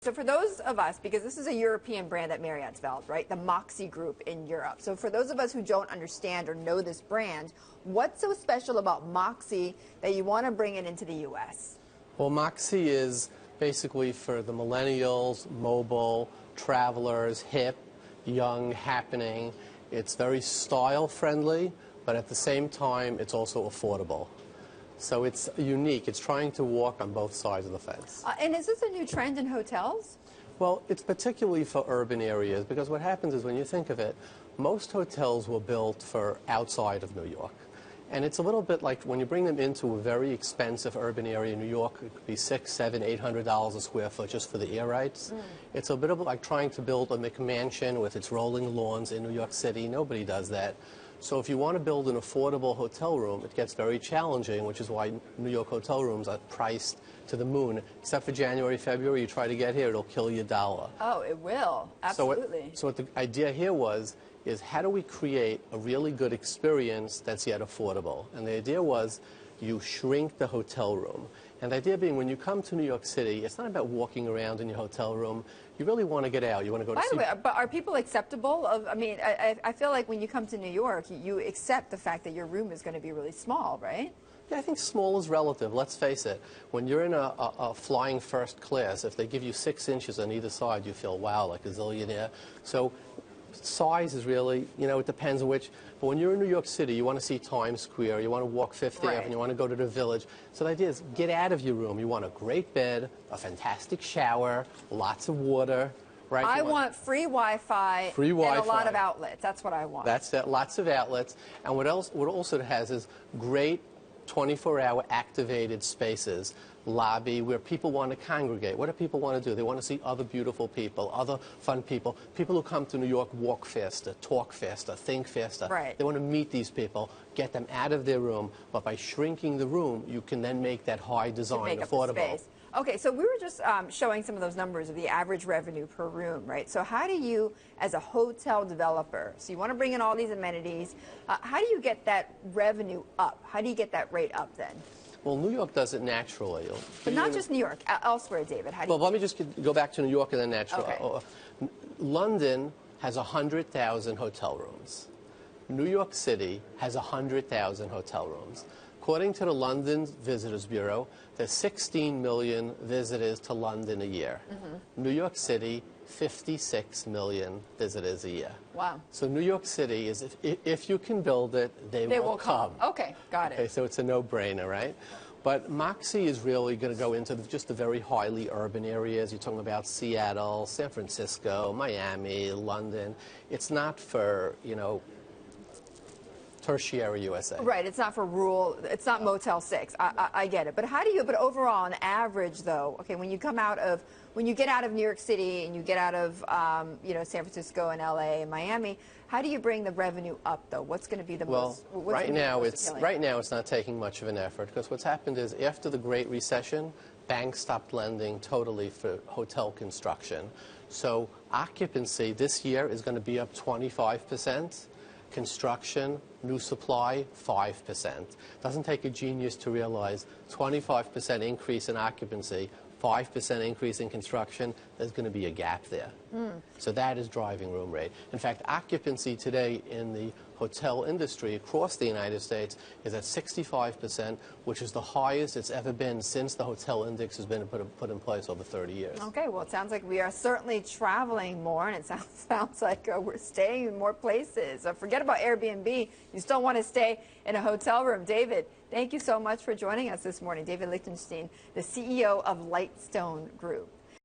So for those of us, because this is a European brand that Marriott developed, right? The Moxy Group in Europe. So for those of us who don't understand or know this brand, what's so special about Moxy that you want to bring it into the U.S.? Well, Moxy is basically for the millennials, mobile, travelers, hip, young, happening. It's very style friendly, but at the same time, it's also affordable. So it's unique. It's trying to walk on both sides of the fence. And is this a new trend in hotels? Well, it's particularly for urban areas, because what happens is when you think of it, most hotels were built for outside of New York. And it's a little bit like when you bring them into a very expensive urban area in New York, it could be $600, $700, $800 a square foot just for the air rights. It's a bit of like trying to build a McMansion with its rolling lawns in New York City. Nobody does that. So if you want to build an affordable hotel room, it gets very challenging, which is why New York hotel rooms are priced to the moon. Except for January, February, you try to get here, it'll kill you $1. Oh, it will. Absolutely. So what the idea here is how do we create a really good experience that's yet affordable? And the idea was you shrink the hotel room. And the idea being when you come to New York City, it's not about walking around in your hotel room. You really want to get out. You want to go to By the way, but are people acceptable of, I mean, I feel like when you come to New York, you accept the fact that your room is going to be really small, right? Yeah, I think small is relative. Let's face it. When you're in a flying first class, if they give you 6 inches on either side, you feel, wow, like a zillionaire. So size is really, you know, it depends on which. But when you're in New York City, you want to see Times Square, you want to walk Fifth Avenue, you want to go to the Village. So the idea is get out of your room. You want a great bed, a fantastic shower, lots of water. Right? I want free Wi-Fi, and a lot of outlets. That's what I want. That's it, lots of outlets. And what also it has is great 24-hour activated spaces, lobby, where people want to congregate. What do people want to do? They want to see other beautiful people, other fun people. People who come to New York walk faster, talk faster, think faster. Right. They want to meet these people, get them out of their room, but by shrinking the room, you can then make that high design affordable. Okay, so we were just showing some of those numbers of the average revenue per room, right? So how do you, as a hotel developer, so you want to bring in all these amenities, how do you get that revenue up? How do you get that rate up then? Well, New York does it naturally. But not just New York, elsewhere, David. How do let me just go back to New York and then naturally. Okay. London has 100,000 hotel rooms. New York City has 100,000 hotel rooms. According to the London Visitors Bureau, there's 16 million visitors to London a year. New York City, 56 million visitors a year. Wow. So New York City is, if you can build it, they will come. Okay, got it. Okay, so it's a no-brainer, right? But Moxy is really going to go into just the very highly urban areas. You're talking about Seattle, San Francisco, Miami, London. It's not for, you know, tertiary USA. Right, it's not for rural, it's not Motel 6, I get it. But how do you, but overall, on average though, okay, when you come out of, when you get out of New York City and you get out of, you know, San Francisco and LA and Miami, how do you bring the revenue up though? What's going to be the most, right now it's not taking much of an effort, because what's happened is after the Great Recession, banks stopped lending totally for hotel construction. So occupancy this year is going to be up 25%. Construction, new supply, 5%. Doesn't take a genius to realize 25% increase in occupancy, 5% increase in construction, there's going to be a gap there. So that is driving room rate. In fact, occupancy today in the hotel industry across the United States is at 65%, which is the highest it's ever been since the hotel index has been put in place over 30 years. Okay, well, it sounds like we are certainly traveling more, and it sounds like we're staying in more places. Forget about Airbnb. You still want to stay in a hotel room. David, thank you so much for joining us this morning. David Lichtenstein, the CEO of Lightstone Group.